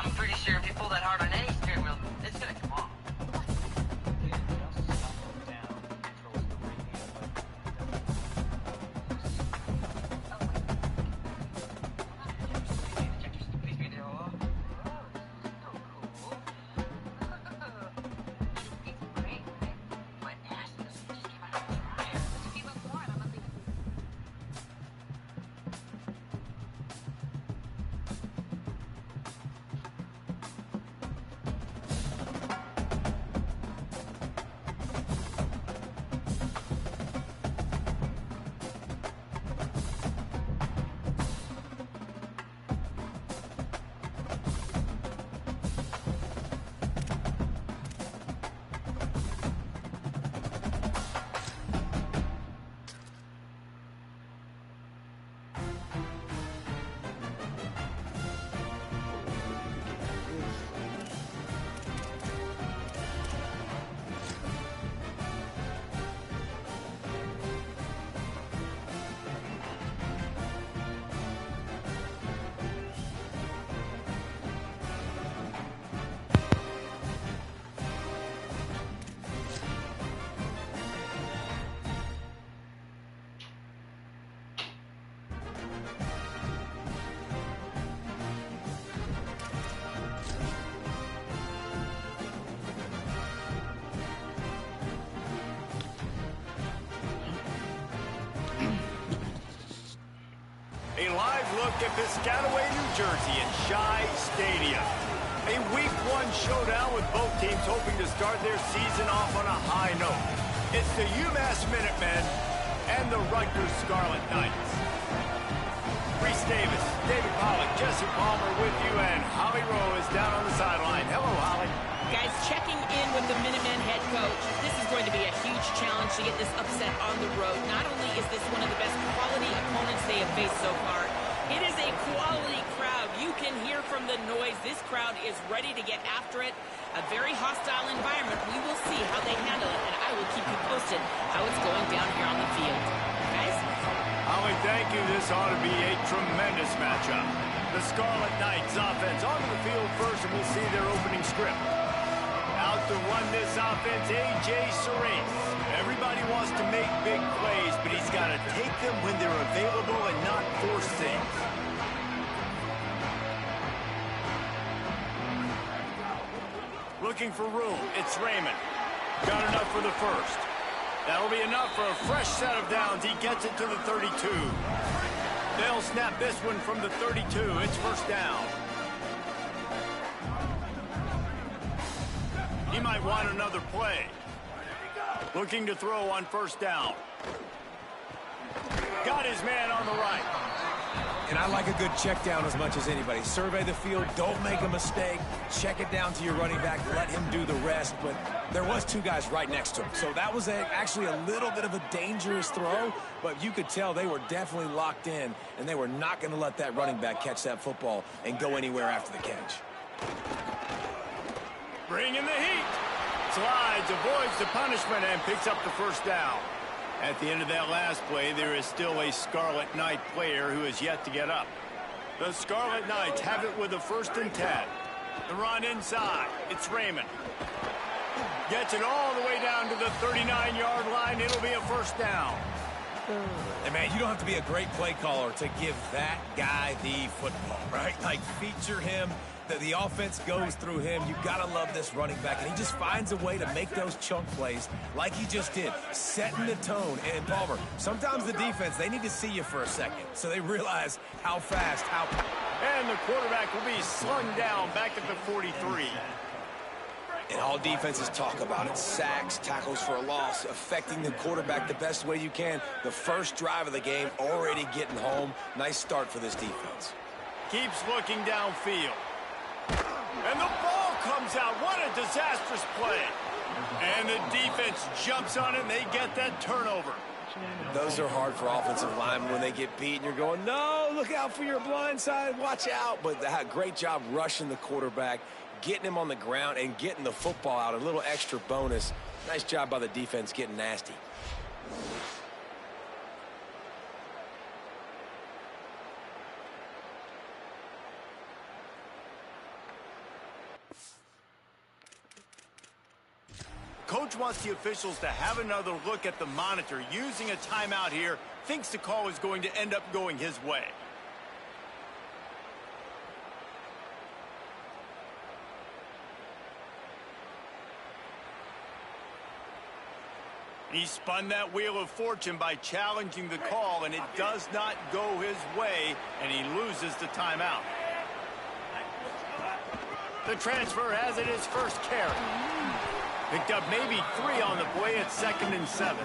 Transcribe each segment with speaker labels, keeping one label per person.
Speaker 1: I'm pretty sure if you pull that hard on any steering wheel, it's gonna come off.
Speaker 2: A live look at Piscataway, New Jersey in Shai Stadium. A Week 1 showdown with both teams hoping to start their season off on a high note. It's the Umass Minutemen and the Rutgers Scarlet Knights. Reese Davis, David Pollock, Jesse Palmer with you, and Holly Rowe is down on the sideline. Hello, Holly.
Speaker 3: Guys, checking in with the Minutemen head coach. This is going to be a huge challenge to get this upset on the road. Not only is this one of the best quality opponents they have faced so far, it is a quality crowd. You can hear from the noise. This crowd is ready to get after it. A very hostile environment. We will see how they handle it, and I will keep you posted how it's going down here on the field. Guys?
Speaker 2: Holly, thank you. This ought to be a tremendous matchup. The Scarlet Knights offense onto the field first, and we'll see their opening script. Out to run this offense, A.J. Cerise. Everybody wants to make big plays, but he's got to take them when they're available and not force things. Looking for room, it's Raymond. Got enough for the first. That'll be enough for a fresh set of downs. He gets it to the 32. They'll snap this one from the 32. It's first down. He might want another play. Looking to throw on first down. Got his man on the right.
Speaker 4: And I like a good check down as much as anybody. Survey the field, don't make a mistake. Check it down to your running back, let him do the rest. But there was two guys right next to him. So that was actually a little bit of a dangerous throw, but you could tell they were definitely locked in, and they were not going to let that running back catch that football and go anywhere after the catch.
Speaker 2: Bringing the heat. Slides, avoids the punishment, and picks up the first down. At the end of that last play, there is still a Scarlet Knight player who is yet to get up. The Scarlet Knights have it with a 1st and 10. The run inside. It's Raymond. Gets it all the way down to the 39-yard line. It'll be a first down.
Speaker 4: And man, you don't have to be a great play caller to give that guy the football, right? Like, feature him. The offense goes through him. You gotta love this running back, and he just finds a way to make those chunk plays like he just did, setting the tone. And Palmer, sometimes the defense, they need to see you for a second so they realize how fast,
Speaker 2: And the quarterback will be slung down back at the 43.
Speaker 4: And all defenses talk about it. Sacks, tackles for a loss, affecting the quarterback the best way you can. The first drive of the game, already getting home. Nice start for this defense.
Speaker 2: Keeps looking downfield. And the ball comes out. What a disastrous play. And the defense jumps on it, and they get that turnover.
Speaker 4: Those are hard for offensive linemen when they get beat, and you're going, no, look out for your blind side, watch out. But great job rushing the quarterback, getting him on the ground, and getting the football out. A little extra bonus. Nice job by the defense getting nasty.
Speaker 2: coach wants the officials to have another look at the monitor. Using a timeout here, thinks the call is going to end up going his way. He spun that wheel of fortune by challenging the call, and it does not go his way, and he loses the timeout. The transfer has it his first carry. Picked up maybe 3 on the play at 2nd and 7.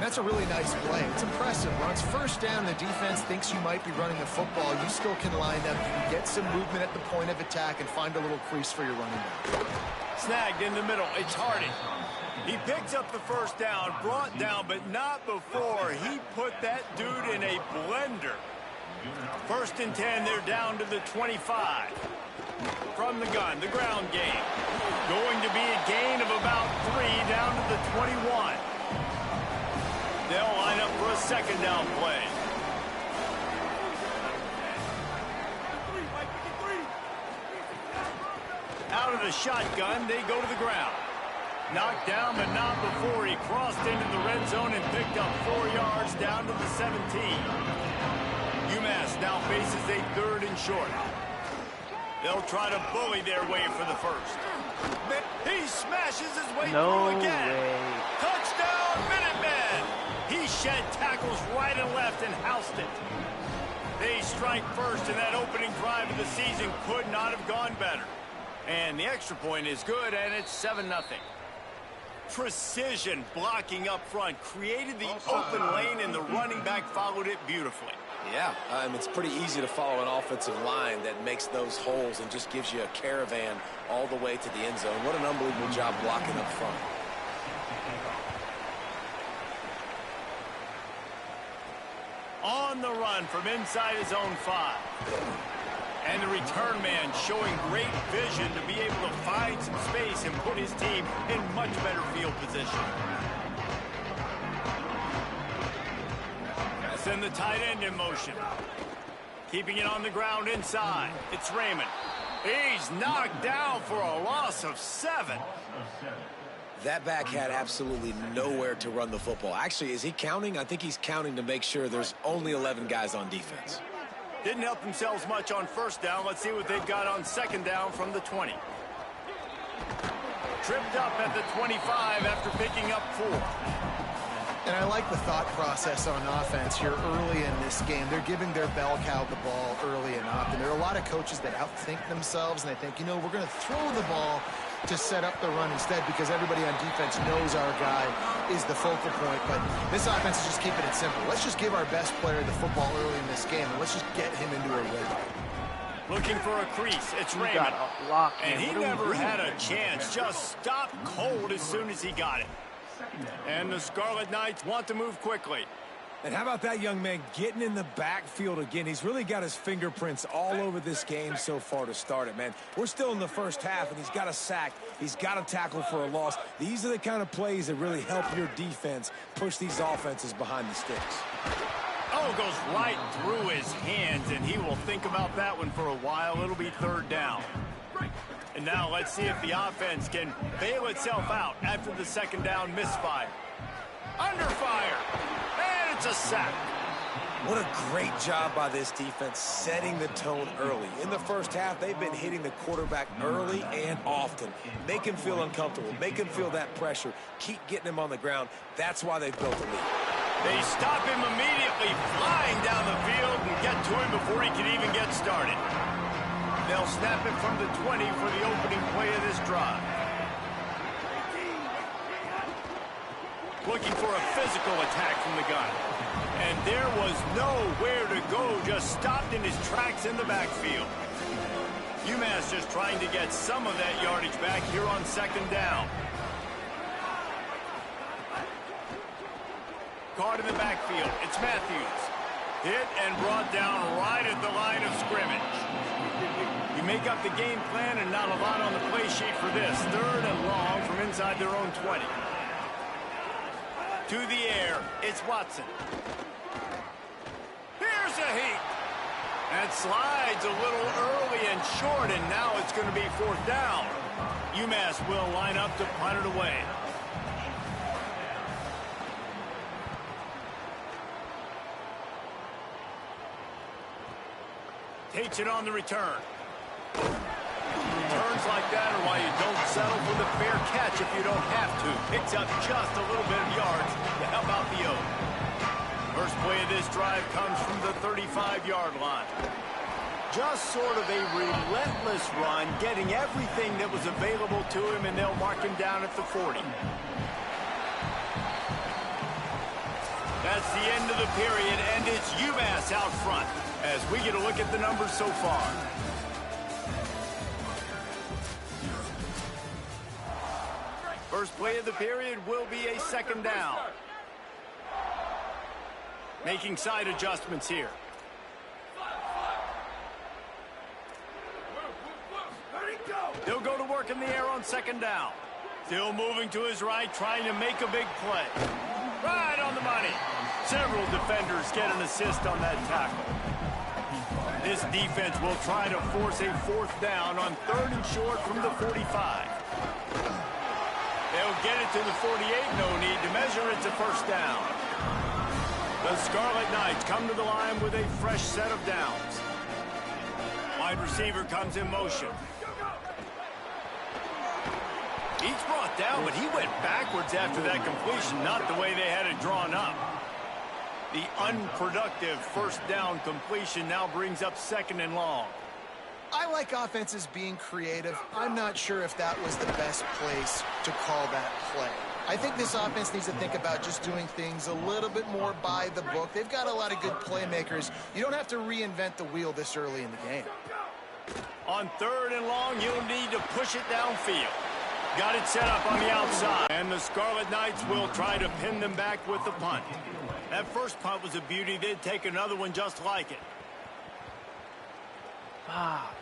Speaker 5: That's a really nice play. It's impressive. When it's first down, the defense thinks you might be running the football. You still can line up. You can get some movement at the point of attack and find a little crease for your running back.
Speaker 2: Snagged in the middle. It's Harding. He picks up the first down, brought down, but not before he put that dude in a blender. 1st and 10, they're down to the 25. From the gun, the ground game. Going to be a gain of about 3 down to the 21. They'll line up for a 2nd down play. Out of the shotgun, they go to the ground. Knocked down, but not before he crossed into the red zone and picked up 4 yards down to the 17. Umass now faces a 3rd and short. They'll try to bully their way for the first. He smashes his way through again. Touchdown, Minutemen! He shed tackles right and left and housed it. They strike first, and that opening drive of the season could not have gone better. And the extra point is good, and it's 7-0. Precision blocking up front created the open lane, and the running back followed it beautifully.
Speaker 4: Yeah, it's pretty easy to follow an offensive line that makes those holes and just gives you a caravan all the way to the end zone. What an unbelievable job blocking up front.
Speaker 2: On the run from inside his own 5. And the return man showing great vision to be able to find some space and put his team in much better field position. Send the tight end in motion. Keeping it on the ground inside. It's Raymond. He's knocked down for a loss of 7.
Speaker 4: That back had absolutely nowhere to run the football. Actually, is he counting? I think he's counting to make sure there's only 11 guys on defense.
Speaker 2: Didn't help themselves much on 1st down. Let's see what they've got on 2nd down from the 20. Tripped up at the 25 after picking up 4.
Speaker 5: And I like the thought process on offense here early in this game. They're giving their bell cow the ball early and often. There are a lot of coaches that outthink themselves, and they think, you know, we're going to throw the ball to set up the run instead because everybody on defense knows our guy is the focal point. But this offense is just keeping it simple. Let's just give our best player the football early in this game, and let's just get him into a rhythm.
Speaker 2: Looking for a crease. It's Raymond. And he never had a chance. Just stopped cold as soon as he got it. And the Scarlet Knights want to move quickly.
Speaker 4: And how about that young man getting in the backfield again? He's really got his fingerprints all over this game so far to start it, man. We're still in the first half, and he's got a sack. He's got a tackle for a loss. These are the kind of plays that really help your defense push these offenses behind the sticks.
Speaker 2: Oh, goes right through his hands, and he will think about that one for a while. It'll be 3rd down. And now let's see if the offense can bail itself out after the 2nd down misfire. Under fire. And it's a sack.
Speaker 4: What a great job by this defense setting the tone early. In the first half, they've been hitting the quarterback early and often. Make him feel uncomfortable. Make him feel that pressure. Keep getting him on the ground. That's why they've built a lead.
Speaker 2: They stop him immediately, flying down the field and get to him before he can even get started. They'll snap it from the 20 for the opening play of this drive. Looking for a physical attack from the gun. And there was nowhere to go, just stopped in his tracks in the backfield. Umass just trying to get some of that yardage back here on 2nd down. Caught in the backfield, it's Matthews. Hit and brought down right at the line of scrimmage. You make up the game plan and not a lot on the play sheet for this. 3rd and long from inside their own 20. To the air, it's Watson. Here's a heat. That slides a little early and short, and now it's going to be 4th down. Umass will line up to punt it away. Takes it on the return. Returns like that are why you don't settle for the fair catch if you don't have to. Picks up just a little bit of yards to help out the Oak. First play of this drive comes from the 35-yard line. Just sort of a relentless run, getting everything that was available to him, and they'll mark him down at the 40. That's the end of the period, and it's Umass out front as we get a look at the numbers so far. First play of the period will be a 2nd down. Making side adjustments here. He'll go to work in the air on 2nd down. Still moving to his right, trying to make a big play. Right on the money. Several defenders get an assist on that tackle. This defense will try to force a 4th down on 3rd and short from the 45. They'll get it to the 48, no need to measure. It's a 1st down. The Scarlet Knights come to the line with a fresh set of downs. Wide receiver comes in motion. He's brought down, but he went backwards after that completion, not the way they had it drawn up. The unproductive 1st down completion now brings up 2nd and long.
Speaker 5: I like offenses being creative. I'm not sure if that was the best place to call that play. I think this offense needs to think about just doing things a little bit more by the book. They've got a lot of good playmakers. You don't have to reinvent the wheel this early in the game.
Speaker 2: On 3rd and long, you'll need to push it downfield. Got it set up on the outside. And the Scarlet Knights will try to pin them back with the punt. That first punt was a beauty. They'd take another one just like it.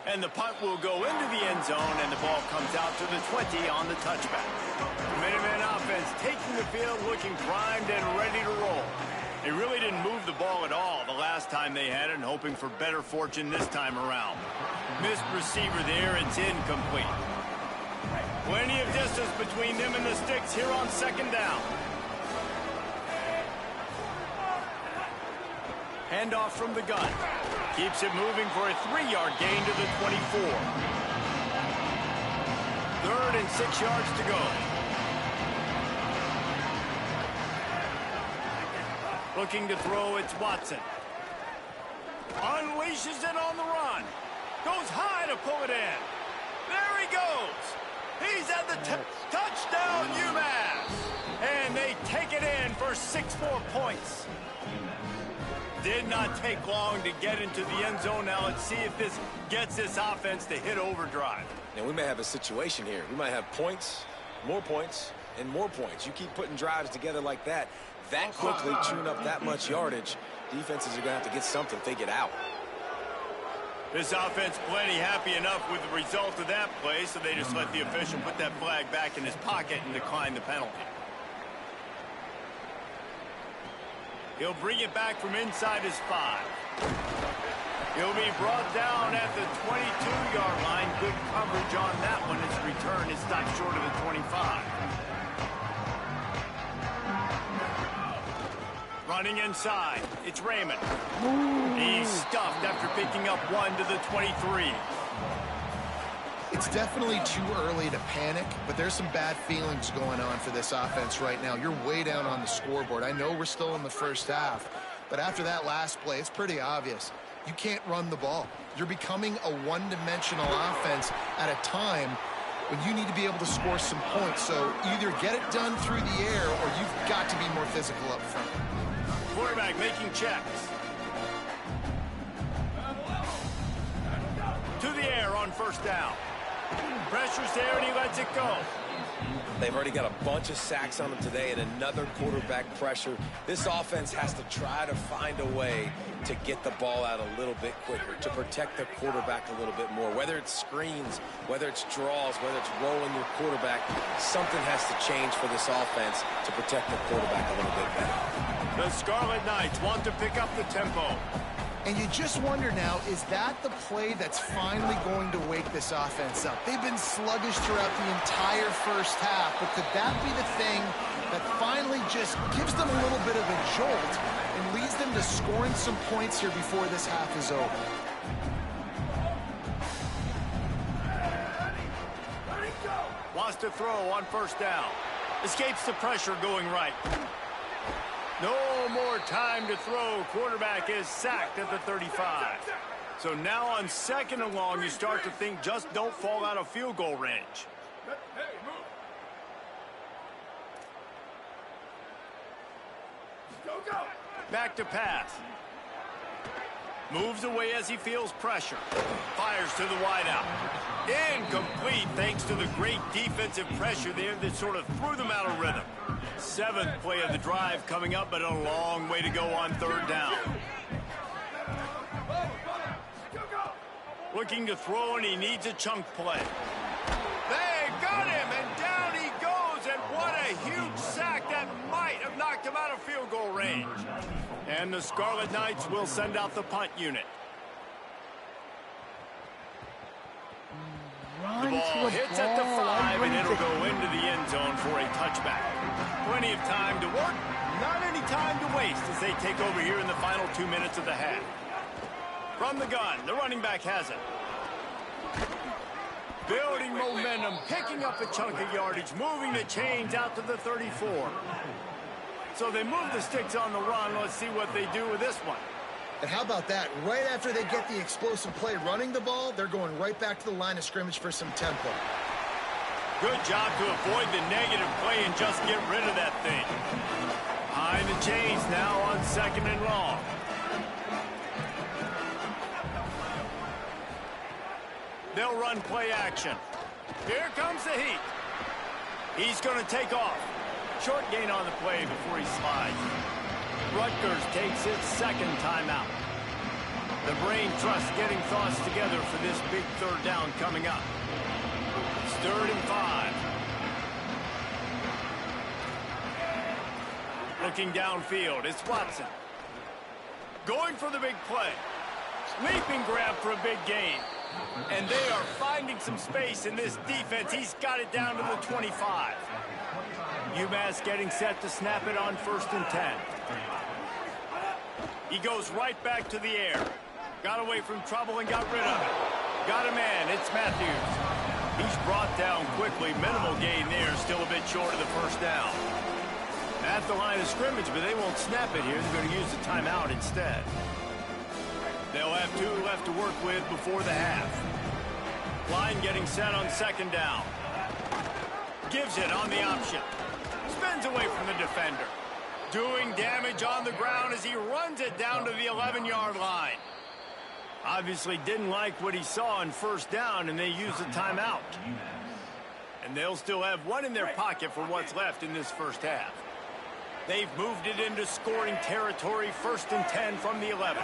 Speaker 2: And the punt will go into the end zone, and the ball comes out to the 20 on the touchback. The Minutemen offense taking the field, looking primed and ready to roll. They really didn't move the ball at all the last time they had it, and hoping for better fortune this time around. Missed receiver there, it's incomplete. Plenty of distance between them and the sticks here on 2nd down. Handoff from the gun. Keeps it moving for a 3-yard gain to the 24. 3rd and 6 yards to go. Looking to throw, it's Watson. Unleashes it on the run. Goes high to pull it in. There he goes. He's at the touchdown, Umass. And they take it in for 6 more points. Did not take long to get into the end zone. Now let's see if this gets this offense to hit overdrive.
Speaker 4: And we may have a situation here. We might have points, and more points. You keep putting drives together like that quickly, chewing up that much yardage. Defenses are going to have to get something figured out.
Speaker 2: This offense plenty happy enough with the result of that play, so they just let the official put that flag back in his pocket and decline the penalty. He'll bring it back from inside his 5. He'll be brought down at the 22-yard line. Good coverage on that one. His return is stopped short of the 25. Running inside, it's Raymond. He's stuffed after picking up 1 to the 23.
Speaker 5: It's definitely too early to panic, but there's some bad feelings going on for this offense right now. You're way down on the scoreboard. I know we're still in the first half, but after that last play, it's pretty obvious. You can't run the ball. You're becoming a one-dimensional offense at a time when you need to be able to score some points. So either get it done through the air or you've got to be more physical up front.
Speaker 2: Quarterback making checks. To the air on 1st down. Pressure's there, and he lets it go.
Speaker 4: They've already got a bunch of sacks on them today and another quarterback pressure. This offense has to try to find a way to get the ball out a little bit quicker, to protect the quarterback a little bit more. Whether it's screens, whether it's draws, whether it's rolling your quarterback, something has to change for this offense to protect the quarterback a little bit better.
Speaker 2: The Scarlet Knights want to pick up the tempo.
Speaker 5: And you just wonder now, is that the play that's finally going to wake this offense up? They've been sluggish throughout the entire first half, but could that be the thing that finally just gives them a little bit of a jolt and leads them to scoring some points here before this half is over?
Speaker 2: Wants to throw on first down. Escapes the pressure going right. No more time to throw. Quarterback is sacked at the 35. So now on second and long, you start to think just don't fall out of field goal range. Back to pass. Moves away as he feels pressure. Fires to the wideout. Incomplete thanks to the great defensive pressure there that sort of threw them out of rhythm. Seventh play of the drive coming up, but a long way to go on third down. Looking to throw, and he needs a chunk play. They got him, and down he goes, and what a huge sack that might have knocked him out of field goal range. And the Scarlet Knights will send out the punt unit. The ball hits at the 5, and it'll go into the end zone for a touchback. Plenty of time to work, not any time to waste as they take over here in the final 2 minutes of the half. From the gun, the running back has it. Building momentum, picking up a chunk of yardage, moving the chains out to the 34. So they move the sticks on the run. Let's see what they do with this one.
Speaker 5: And how about that? Right after they get the explosive play running the ball, they're going right back to the line of scrimmage for some tempo.
Speaker 2: Good job to avoid the negative play and just get rid of that thing. Behind the chains now on second and long. They'll run play action. Here comes the heat. He's going to take off. Short gain on the play before he slides. Rutgers takes its second timeout. The brain trust getting thoughts together for this big third down coming up. It's 3rd and 5. Looking downfield, it's Watson. Going for the big play. Leaping grab for a big gain. And they are finding some space in this defense. He's got it down to the 25. Umass getting set to snap it on 1st and 10. He goes right back to the air. Got away from trouble and got rid of it. Got a man. It's Matthews. He's brought down quickly. Minimal gain there. Still a bit short of the first down. At the line of scrimmage, but they won't snap it here. They're going to use the timeout instead. They'll have 2 left to work with before the half. Line getting set on 2nd down. Gives it on the option. Spins away from the defender. Doing damage on the ground as he runs it down to the 11-yard line. Obviously didn't like what he saw on 1st down, and they use the timeout. And they'll still have 1 in their pocket for what's left in this first half. They've moved it into scoring territory, 1st and 10 from the 11.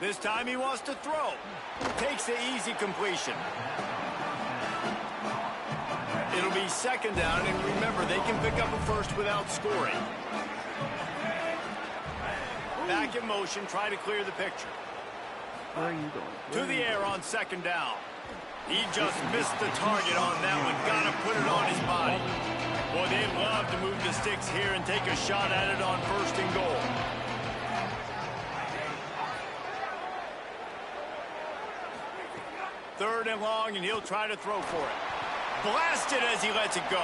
Speaker 2: This time he wants to throw. Takes the easy completion. It'll be 2nd down, and remember, they can pick up a first without scoring. Back in motion, try to clear the picture.
Speaker 6: Where are you going?
Speaker 2: To the air on 2nd down. He just missed the target on that one. Got to put it on his body. Boy, they'd love to move the sticks here and take a shot at it on 1st and goal. Third and long, and he'll try to throw for it. Blasted as he lets it go.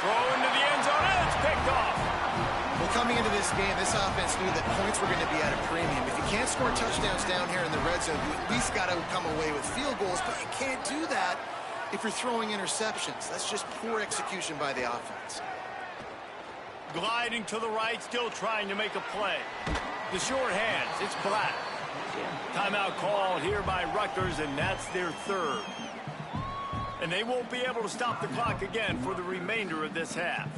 Speaker 2: Throw into the end zone, and it's picked off.
Speaker 5: Well, coming into this game, this offense knew that points were going to be at a premium. If you can't score touchdowns down here in the red zone, you at least got to come away with field goals, but you can't do that if you're throwing interceptions. That's just poor execution by the offense.
Speaker 2: Gliding to the right, still trying to make a play. The short hands, it's Black. Timeout called here by Rutgers, and that's their 3rd. And they won't be able to stop the clock again for the remainder of this half.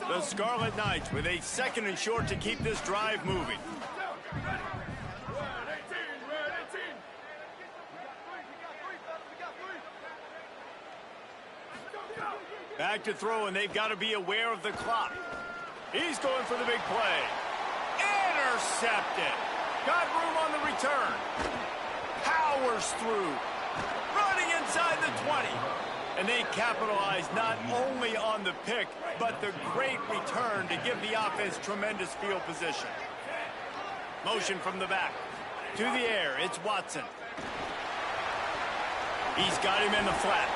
Speaker 2: The Scarlet Knights with a 2nd and short to keep this drive moving. Back to throw, and they've got to be aware of the clock. He's going for the big play. Intercepted. Got room on the return. Powers through. Running inside the 20. And they capitalize not only on the pick, but the great return to give the offense tremendous field position. Motion from the back. To the air, it's Watson. He's got him in the flat.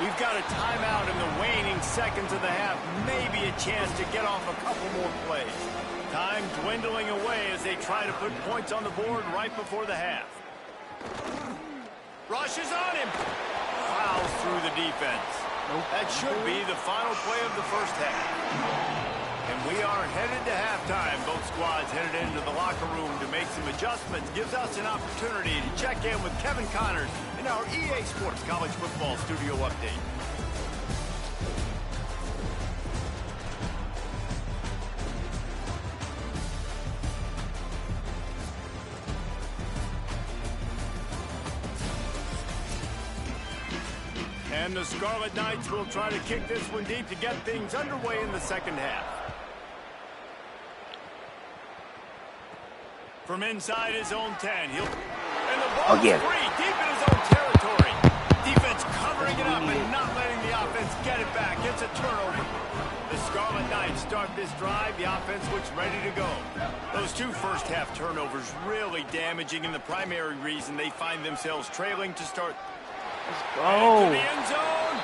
Speaker 2: We've got a timeout in the waning seconds of the half. Maybe a chance to get off a couple more plays. Time dwindling away as they try to put points on the board right before the half. Rushes on him. Fouls through the defense. That should be the final play of the first half. And we are headed to halftime. Both squads headed into the locker room to make some adjustments. Gives us an opportunity to check in with Kevin Connors in our EA Sports College Football Studio Update. And the Scarlet Knights will try to kick this one deep to get things underway in the second half. From inside his own 10, and the ball's free, deep in his own territory. Defense covering it up and not letting the offense get it back. It's a turnover. The Scarlet Knights start this drive. The offense looks ready to go. Those two first-half turnovers really damaging, and the primary reason they find themselves trailing to start.
Speaker 6: Let's go.
Speaker 2: To the end zone.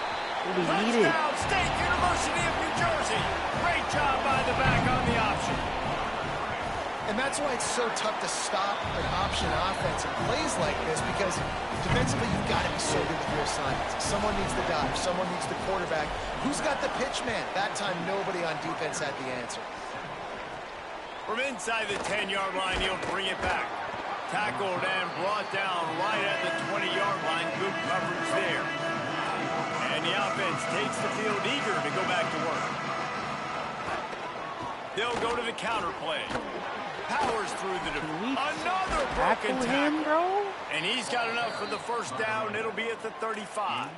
Speaker 2: Touchdown, State University of New Jersey. Great job by the back on the option.
Speaker 5: And that's why it's so tough to stop an option offense and plays like this, because defensively you've got to be so good with your assignments. Someone needs the dive. Someone needs the quarterback. Who's got the pitch man? That time nobody on defense had the answer.
Speaker 2: From inside the 10-yard line, he'll bring it back. Tackled and brought down right at the 20-yard line. Good coverage there. And the offense takes the field eager to go back to work. They'll go to the counter play. Powers through the another broken tackle.
Speaker 6: Bro?
Speaker 2: And he's got enough for the first down. It'll be at the 35.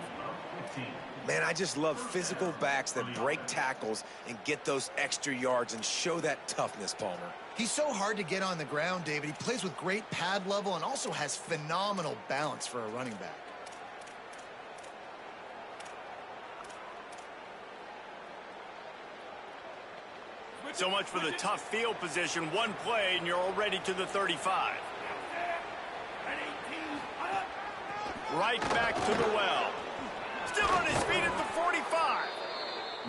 Speaker 4: Man, I just love physical backs that break tackles and get those extra yards and show that toughness, Palmer.
Speaker 5: He's so hard to get on the ground, David. He plays with great pad level and also has phenomenal balance for a running back.
Speaker 2: So much for the tough field position. One play, and you're already to the 35. Right back to the well. Still on his feet at the 45.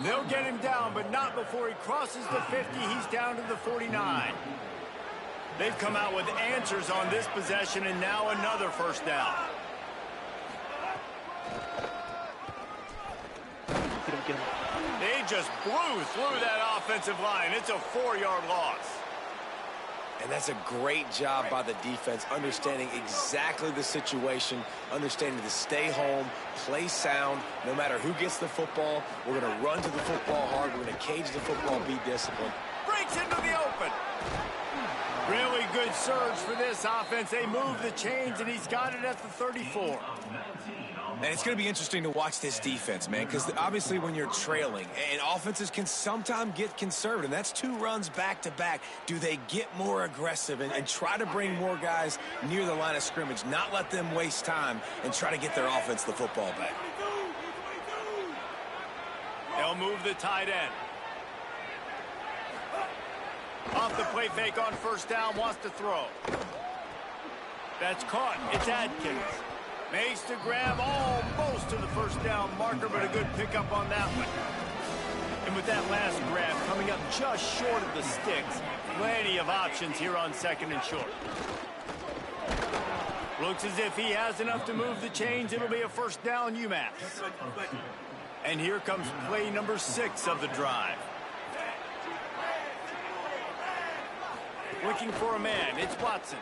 Speaker 2: They'll get him down, but not before he crosses the 50. He's down to the 49. They've come out with answers on this possession, and now another first down.
Speaker 6: Get him.
Speaker 2: They just blew through that offensive line. It's a 4-yard loss.
Speaker 4: And that's a great job by the defense, understanding exactly the situation, understanding to stay home, play sound. No matter who gets the football, we're going to run to the football hard. We're going to cage the football, be disciplined.
Speaker 2: Breaks into the open. Really good surge for this offense. They move the chains, and he's got it at the 34.
Speaker 4: And it's going to be interesting to watch this defense, man, because obviously when you're trailing, and offenses can sometimes get conservative, and that's 2 runs back-to-back. Do they get more aggressive and try to bring more guys near the line of scrimmage, not let them waste time, and try to get their offense the football back?
Speaker 2: They'll move the tight end. Off the play fake on first down, wants to throw. That's caught. It's Adkins. Makes the grab almost to the first down marker, but a good pickup on that one. And with that last grab coming up just short of the sticks, plenty of options here on second and short. Looks as if he has enough to move the chains. It'll be a first down, Umass. And here comes play number 6 of the drive. Looking for a man. It's Watson.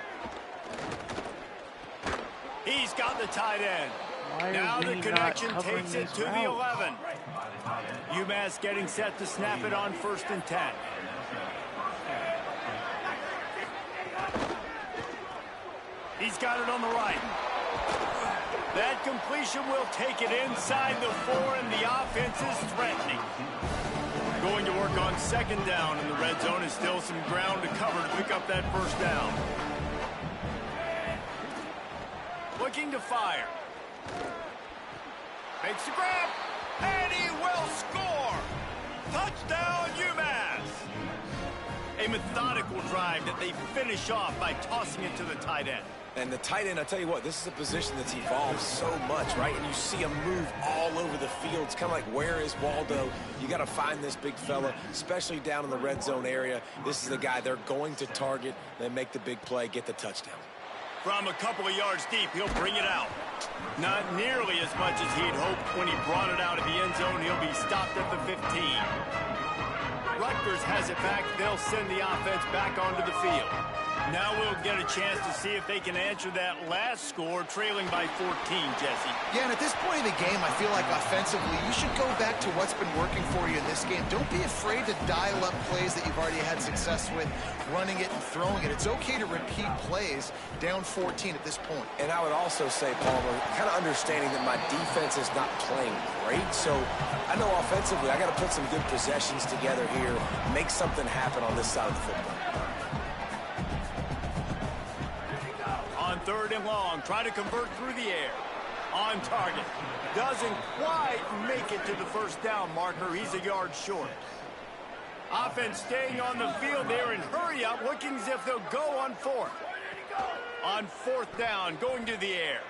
Speaker 2: He's got the tight end. Now the connection takes it to the 11. Umass getting set to snap it on 1st and 10. He's got it on the right. That completion will take it inside the 4, and the offense is threatening. Going to work on second down in the red zone is still some ground to cover to pick up that first down. looking to fire. Makes the grab, and he will score! Touchdown, Umass! A methodical drive that they finish off by tossing it to the tight end.
Speaker 4: And the tight end, I tell you what, this is a position that's evolved so much, right? And you see him move all over the field. It's kind of like, where is Waldo? You got to find this big fella, especially down in the red zone area. This is the guy they're going to target. They make the big play, get the touchdown.
Speaker 2: From a couple of yards deep, he'll bring it out. Not nearly as much as he'd hoped when he brought it out of the end zone. He'll be stopped at the 15. Rutgers has it back. They'll send the offense back onto the field. Now we'll get a chance to see if they can answer that last score, trailing by 14, Jesse.
Speaker 5: Yeah, and at this point in the game, I feel like offensively, you should go back to what's been working for you in this game. Don't be afraid to dial up plays that you've already had success with, running it and throwing it. It's okay to repeat plays down 14 at this point.
Speaker 4: And I would also say, Palmer, kind of understanding that my defense is not playing great, so I know offensively I got to put some good possessions together here, make something happen on this side of the football.
Speaker 2: On 3rd and long, try to convert through the air. On target. Doesn't quite make it to the first down marker. He's a yard short. Offense staying on the field there and hurry up, looking as if they'll go on 4th. On 4th down, going to the air.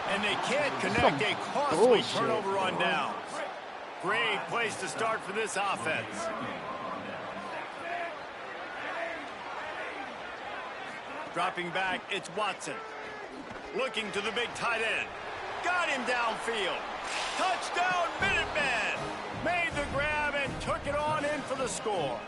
Speaker 2: And they can't connect a costly turnover on downs. Great place to start for this offense. Dropping back, it's Watson. Looking to the big tight end. Got him downfield. Touchdown, Minutemen! Made the grab and took it on in for the score.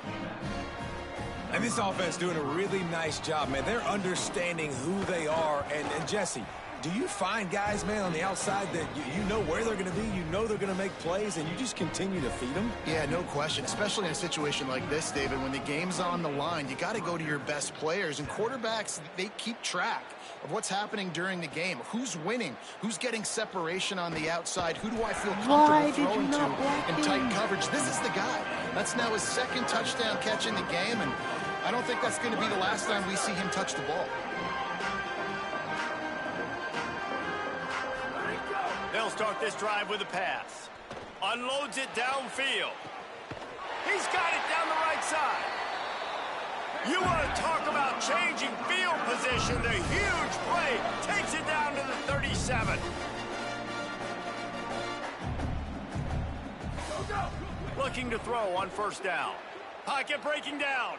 Speaker 4: And this offense doing a really nice job, man. They're understanding who they are. And Jesse, do you find guys, man, on the outside that you know where they're going to be, you know they're going to make plays, and you just continue to feed them?
Speaker 5: Yeah, no question, especially in a situation like this, David. When the game's on the line, you got to go to your best players. And quarterbacks, they keep track of what's happening during the game. Who's winning? Who's getting separation on the outside? Who do I feel comfortable throwing to in tight coverage? This is the guy. That's now his 2nd touchdown catch in the game, and I don't think that's going to be the last time we see him touch the ball.
Speaker 2: They'll start this drive with a pass. Unloads it downfield. He's got it down the right side. You want to talk about changing field position. The huge play takes it down to the 37. Looking to throw on 1st down. Pocket breaking down.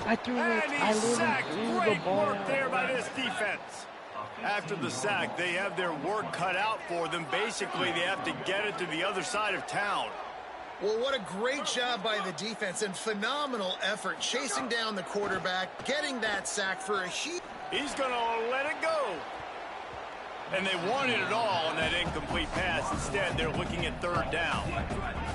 Speaker 6: I threw it.
Speaker 2: And
Speaker 6: I
Speaker 2: he's sacked.
Speaker 6: threw the
Speaker 2: Great
Speaker 6: ball
Speaker 2: work
Speaker 6: out.
Speaker 2: there by this defense. After the sack, they have their work cut out for them. Basically, they have to get it to the other side of town.
Speaker 5: Well, what a great job by the defense and phenomenal effort chasing down the quarterback, getting that sack for a huge...
Speaker 2: He's going to let it go. And they wanted it all on that incomplete pass. Instead, they're looking at 3rd down.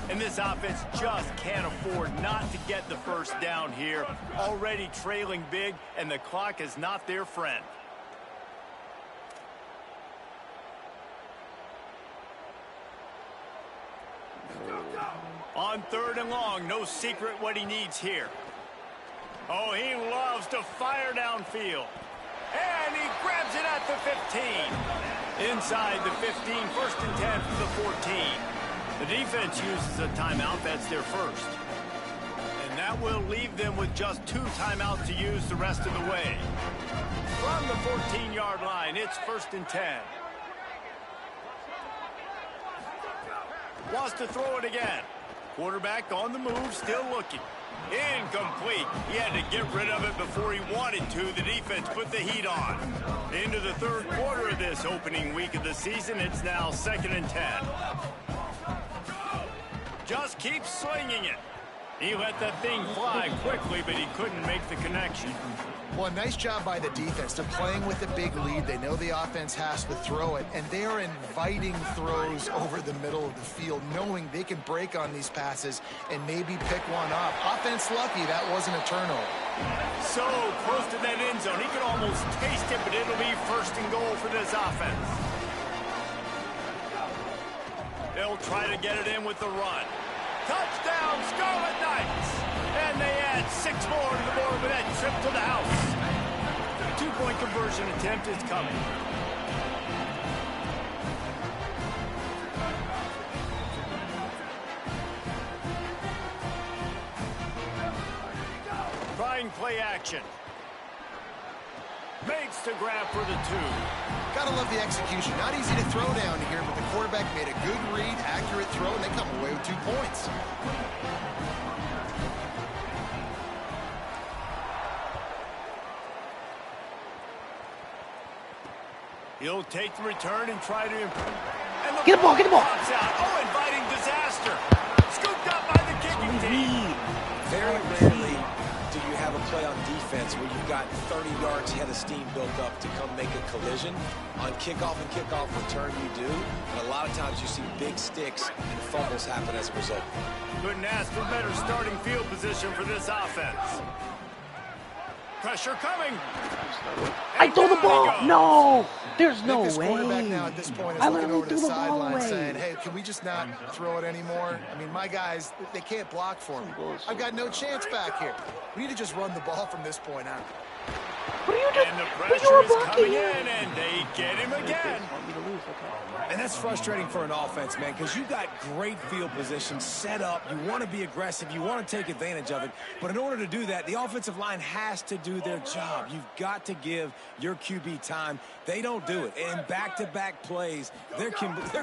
Speaker 2: And this offense just can't afford not to get the 1st down here. Already trailing big, and the clock is not their friend. On 3rd and long, no secret what he needs here. Oh, he loves to fire downfield. And he grabs it at the 15. Inside the 15, 1st and 10 from the 14. The defense uses a timeout. That's their first. And that will leave them with just 2 timeouts to use the rest of the way. From the 14-yard line, it's 1st and 10. Wants to throw it again. Quarterback on the move, still looking. Incomplete. He had to get rid of it before he wanted to. The defense put the heat on. Into the 3rd quarter of this opening week of the season, it's now 2nd and 10. Just keep slinging it. He let that thing fly quickly, but he couldn't make the connection.
Speaker 5: Well, a nice job by the defense. They're playing with a big lead. They know the offense has to throw it, and they are inviting throws over the middle of the field, knowing they can break on these passes and maybe pick one up. Offense lucky that wasn't a turnover.
Speaker 2: So close to that end zone. He could almost taste it, but it'll be 1st and goal for this offense. They'll try to get it in with the run. Touchdown, Scarlet Knights! And they add 6 more to the board with that trip to the house. two-point conversion attempt is coming. Trying play action. Makes the grab for the two.
Speaker 5: Gotta love the execution. Not easy to throw down here, but the quarterback made a good read, accurate throw, and they come away with 2 points.
Speaker 2: He'll take the return and try to improve. And
Speaker 6: Get the ball, get the ball.
Speaker 2: pops out. Oh, inviting disaster. Scooped up by the kicking team.
Speaker 4: Very rarely do you have a play on defense where you've got 30 yards head of steam built up to come make a collision. On kickoff and kickoff return you do, and a lot of times you see big sticks and fumbles happen as a result.
Speaker 2: Couldn't ask for better starting field position for this offense. Pressure coming.
Speaker 6: I throw the ball. No, there's no
Speaker 5: This quarterback
Speaker 6: way.
Speaker 5: now at this point is
Speaker 6: I
Speaker 5: looking
Speaker 6: literally
Speaker 5: over to
Speaker 6: threw
Speaker 5: the
Speaker 6: the ball
Speaker 5: sideline
Speaker 6: away.
Speaker 5: saying, hey, can we just not throw it anymore? I mean, my guys, they can't block for me. I've got no chance back here. We need to just run the ball from this point on.
Speaker 6: What are you doing?
Speaker 2: And the
Speaker 6: But you
Speaker 2: pressure
Speaker 6: were
Speaker 2: is
Speaker 6: blocking
Speaker 2: coming
Speaker 6: him.
Speaker 2: in, and they get him again.
Speaker 4: And that's frustrating for an offense, man, because you got great field position set up. You want to be aggressive. You want to take advantage of it. But in order to do that, the offensive line has to do their job. You've got to give your QB time. They don't do it. And back-to-back plays, they're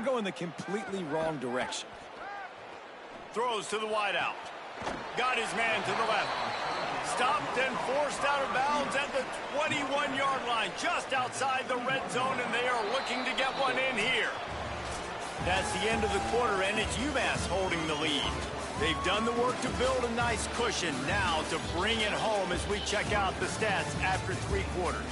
Speaker 4: going the completely wrong direction.
Speaker 2: Throws to the wideout. Got his man to the left. Stopped and forced out of bounds at the 21-yard line, just outside the red zone, and they are looking to get one in here. That's the end of the quarter, and it's Umass holding the lead. They've done the work to build a nice cushion. Now to bring it home as we check out the stats after 3 quarters.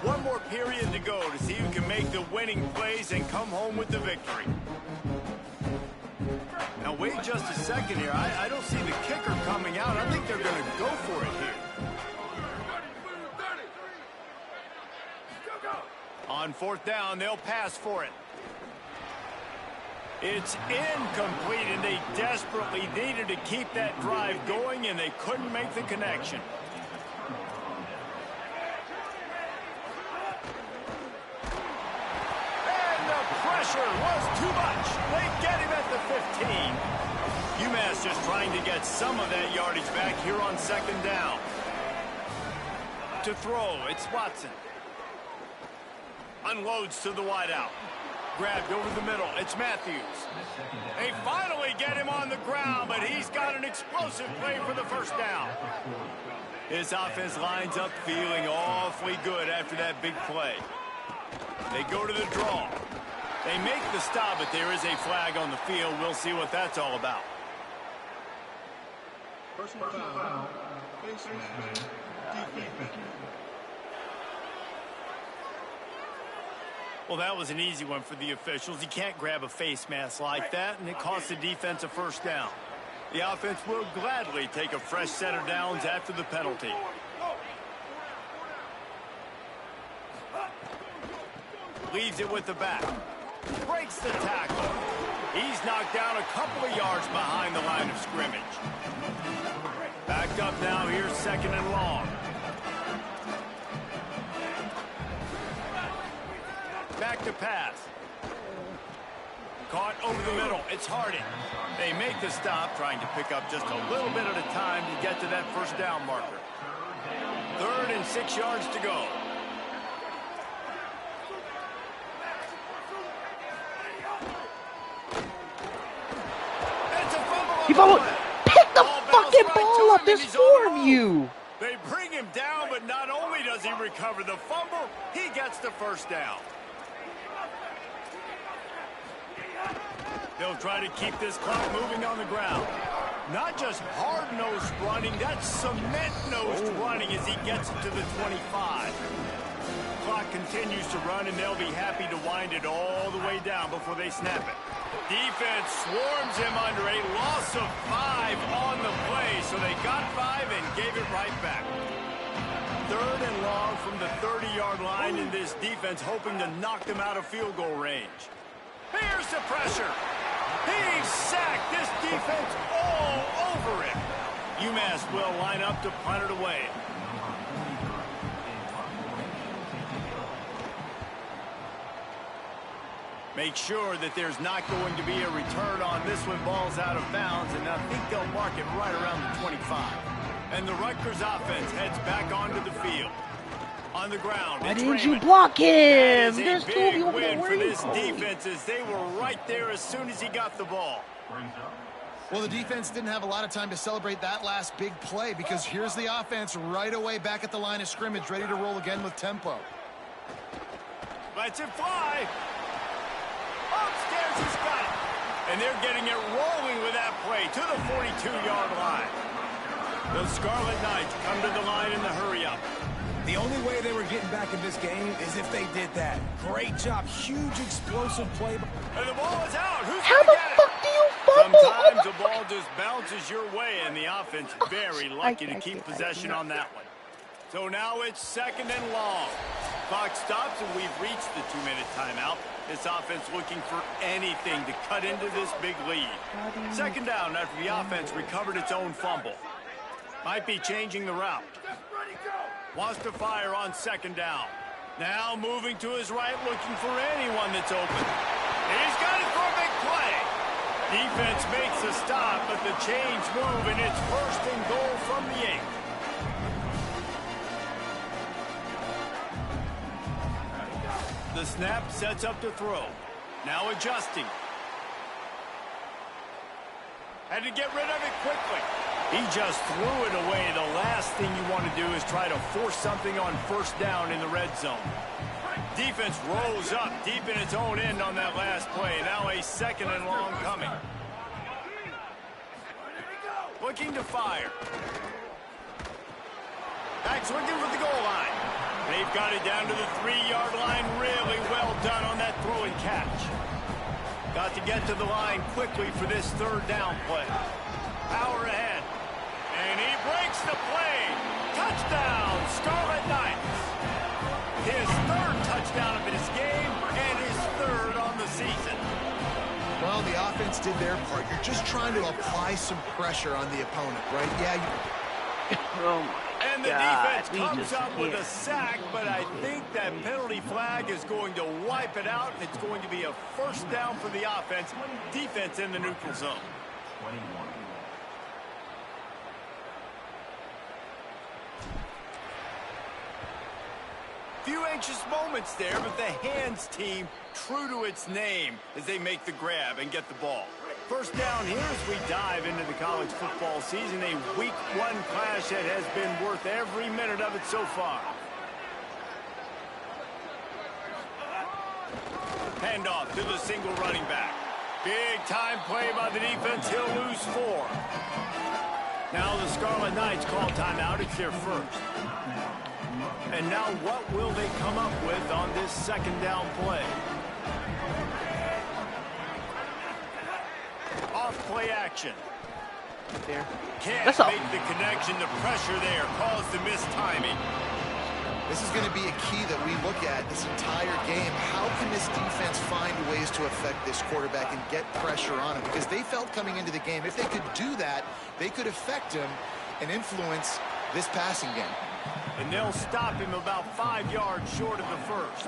Speaker 2: One more period to go to see who can make the winning plays and come home with the victory. Now wait just a second here. I don't see the kicker coming out. I think they're going to go for it here. On 4th down, they'll pass for it. It's incomplete, and they desperately needed to keep that drive going, and they couldn't make the connection. Pressure was too much. They get him at the 15. Umass just trying to get some of that yardage back here on 2nd down. To throw, it's Watson. Unloads to the wideout. Grabbed over the middle, it's Matthews. They finally get him on the ground, but he's got an explosive play for the 1st down. His offense lines up feeling awfully good after that big play. They go to the draw. They make the stop, but there is a flag on the field. We'll see what that's all about.
Speaker 7: Personal foul. Face mask. Defense.
Speaker 2: Well, that was an easy one for the officials. You can't grab a face mask like that, and it costs the defense a 1st down. The offense will gladly take a fresh set of downs after the penalty. Leaves it with the back. Breaks the tackle. He's knocked down a couple of yards behind the line of scrimmage. Backed up now here, 2nd and long. Back to pass. Caught over the middle. It's Harding. They make the stop, trying to pick up just a little bit at a time to get to that 1st down marker. 3rd and 6 yards to go.
Speaker 6: He fumbled. Pick the fucking ball up. There's 4 of you.
Speaker 2: They bring him down, but not only does he recover the fumble, he gets the 1st down. They'll try to keep this clock moving on the ground. Not just hard-nosed running, that's cement-nosed running as he gets it to the 25. Clock continues to run, and they'll be happy to wind it all the way down before they snap it. Defense swarms him under a loss of 5 on the play, so they got 5 and gave it right back. 3rd and long from the 30-yard line, and this defense hoping to knock them out of field goal range. Here's the pressure. He's sacked. This defense all over it. Umass will line up to punt it away. Make sure that there's not going to be a return on this when ball's out of bounds, and I think they'll mark it right around the 25. And the Rutgers offense heads back onto the field. On the ground,
Speaker 6: Why didn't you block him? There's two of you over there.
Speaker 2: Big win
Speaker 6: Where
Speaker 2: for
Speaker 6: are you
Speaker 2: this
Speaker 6: going?
Speaker 2: defense as they were right there as soon as he got the ball.
Speaker 5: Well, the defense didn't have a lot of time to celebrate that last big play because here's the offense right away back at the line of scrimmage, ready to roll again with tempo.
Speaker 2: Lets it fly. Upstairs, he's got it. And they're getting it rolling with that play to the 42-yard line. The Scarlet Knights come to the line in the hurry-up.
Speaker 4: The only way they were getting back in this game is if they did that. Great job. Huge explosive play.
Speaker 2: And the ball is out. Who's
Speaker 6: How
Speaker 2: gonna
Speaker 6: the
Speaker 2: get it?
Speaker 6: fuck do you fumble?
Speaker 2: Sometimes the ball just bounces your way, and the offense very lucky to keep possession on that one. So now it's second and long. Clock stops, and we've reached the 2-minute timeout. This offense looking for anything to cut into this big lead. Second down after the offense recovered its own fumble. Might be changing the route. Wants to fire on second down. Now moving to his right, looking for anyone that's open. He's got it for a big play. Defense makes a stop, but the chains move, and it's first and goal from the 8. The snap sets up to throw. Now adjusting. Had to get rid of it quickly. He just threw it away. The last thing you want to do is try to force something on first down in the red zone. Defense rolls up deep in its own end on that last play. Now a second and long coming. Looking to fire. Back's looking for the goal line. They've got it down to the 3-yard line. Really well done on that throw and catch. Got to get to the line quickly for this third down play. Power ahead. And he breaks the play. Touchdown, Scarlet Knights. His third touchdown of this game and his third on the season.
Speaker 5: Well, the offense did their part. You're just trying to apply some pressure on the opponent, right? Yeah.
Speaker 6: Oh my
Speaker 2: And the
Speaker 6: God,
Speaker 2: defense comes up with a sack, but I think that penalty flag is going to wipe it out, and it's going to be a first down for the offense. Defense in the neutral zone. Few anxious moments there, but the hands team true to its name as they make the grab and get the ball. First down here as we dive into the college football season, a week 1 clash that has been worth every minute of it so far. Handoff to the single running back. Big time play by the defense. He'll lose 4. Now the Scarlet Knights call timeout. It's their first. And now what will they come up with on this second down play? Off play action.
Speaker 6: There.
Speaker 2: Can't
Speaker 6: That's
Speaker 2: make the connection. The pressure there caused the missed timing.
Speaker 5: This is going to be a key that we look at this entire game. How can this defense find ways to affect this quarterback and get pressure on him? Because they felt coming into the game, if they could do that, they could affect him and influence this passing game.
Speaker 2: And they'll stop him about 5 yards short of the first.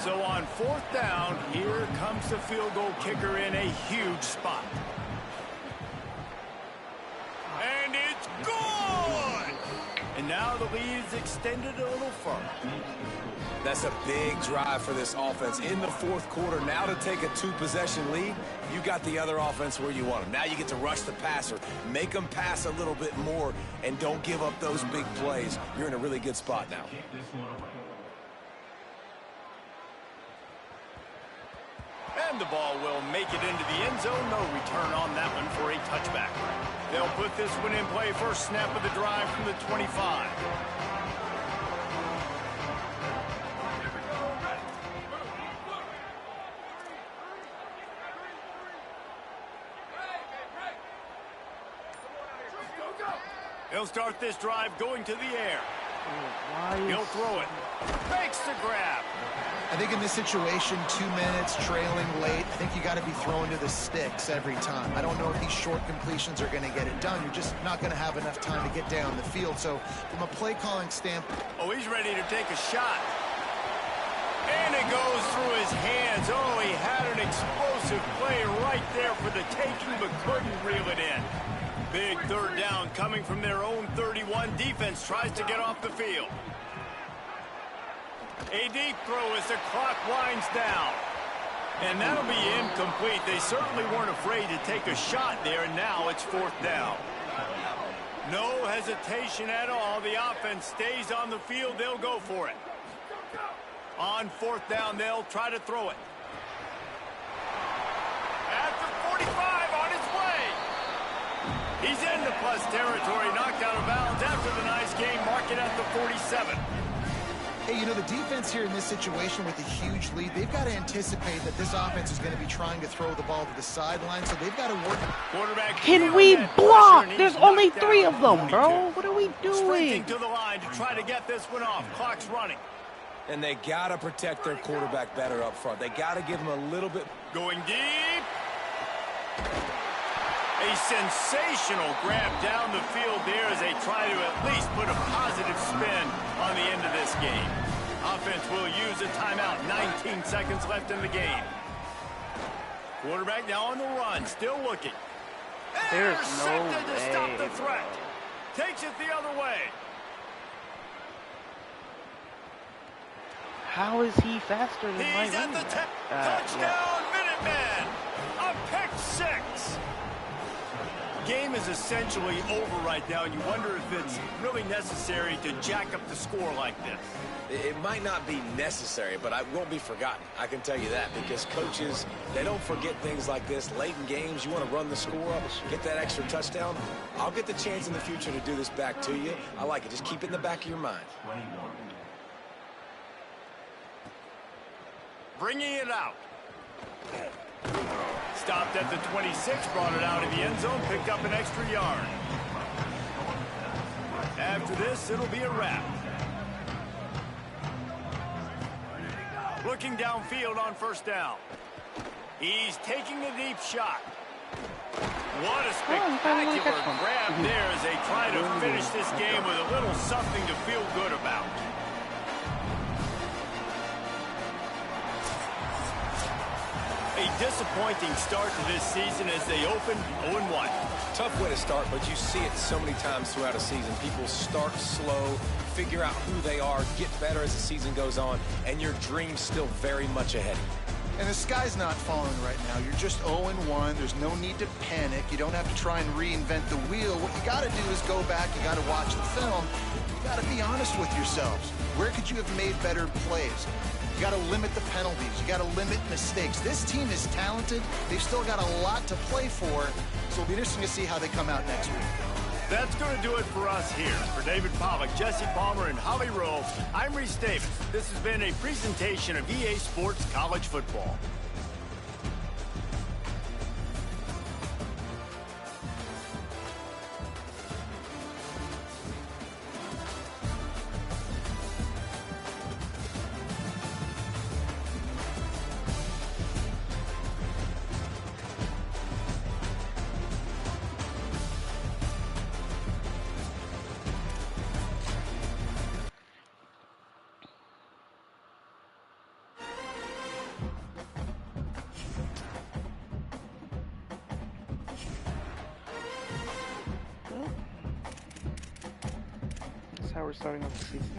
Speaker 2: So on fourth down, here comes the field goal kicker in a huge spot. And it's good! And now the lead is extended a little further.
Speaker 4: That's a big drive for this offense in the fourth quarter. Now to take a 2-possession lead, you got the other offense where you want them. Now you get to rush the passer, make them pass a little bit more, and don't give up those big plays. You're in a really good spot now.
Speaker 2: And the ball will make it into the end zone. No return on that one for a touchback. They'll put this one in play. First snap of the drive from the 25. He'll start this drive going to the air. He'll throw it. Makes the grab.
Speaker 5: I think in this situation, 2 minutes, trailing late, I think you got to be throwing to the sticks every time. I don't know if these short completions are going to get it done. You're just not going to have enough time to get down the field. So from a play calling standpoint.
Speaker 2: Oh, he's ready to take a shot. And it goes through his hands. Oh, he had an explosive play right there for the taking, but couldn't reel it in. Big third down coming from their own 31. Defense tries to get off the field. A deep throw as the clock winds down. And that'll be incomplete. They certainly weren't afraid to take a shot there, and now it's 4th down. No hesitation at all. The offense stays on the field. They'll go for it. On 4th down, they'll try to throw it. At the 45, on his way. He's in the plus territory, knocked out of bounds after the nice game. Mark it at the 47.
Speaker 5: Hey, you know, the defense here in this situation with a huge lead, they've got to anticipate that this offense is going to be trying to throw the ball to the sideline, so they've got to work.
Speaker 2: Quarterback.
Speaker 6: Can we block? There's only 3 of them, bro. What are we doing?
Speaker 2: Sprinting to the line to try to get this one off. Clock's running.
Speaker 4: And they got to protect their quarterback better up front. They got to give him a little bit.
Speaker 2: Going deep. A sensational grab down the field there as they try to at least put a positive spin on the end of this game. Offense will use a timeout. 19 seconds left in the game. Quarterback now on the run, still looking.
Speaker 6: There's no
Speaker 2: Intercepted to stop
Speaker 6: way,
Speaker 2: the threat. Takes it the other way.
Speaker 6: How is he faster than my
Speaker 2: He's at the touchdown, Minuteman. A pick 6. Game is essentially over right now, and you wonder if it's really necessary to jack up the score like this.
Speaker 4: It might not be necessary, but it won't be forgotten. I can tell you that, because coaches, they don't forget things like this. Late in games, you want to run the score up, get that extra touchdown. I'll get the chance in the future to do this back to you. I like it. Just keep it in the back of your mind.
Speaker 2: Bringing it out. Stopped at the 26, brought it out in the end zone, picked up an extra yard. After this, it'll be a wrap. Looking downfield on 1st down. He's taking a deep shot. What a spectacular grab there as they try to finish this game with a little something to feel good about. A disappointing start to this season as they open 0-1.
Speaker 4: Tough way to start, but you see it so many times throughout a season. People start slow, figure out who they are, get better as the season goes on, and your dream's still very much ahead.
Speaker 5: And the sky's not falling right now. You're just 0-1. There's no need to panic. You don't have to try and reinvent the wheel. What you got to do is go back. You got to watch the film. You got to be honest with yourselves. Where could you have made better plays? You got to limit the penalties. You got to limit mistakes. This team is talented. They've still got a lot to play for. So it'll be interesting to see how they come out next week.
Speaker 2: That's going to do it for us here. For David Pollack, Jesse Palmer, and Holly Rowe, I'm Reese Davis. This has been a presentation of EA Sports College Football.
Speaker 6: That's how we're starting off the season.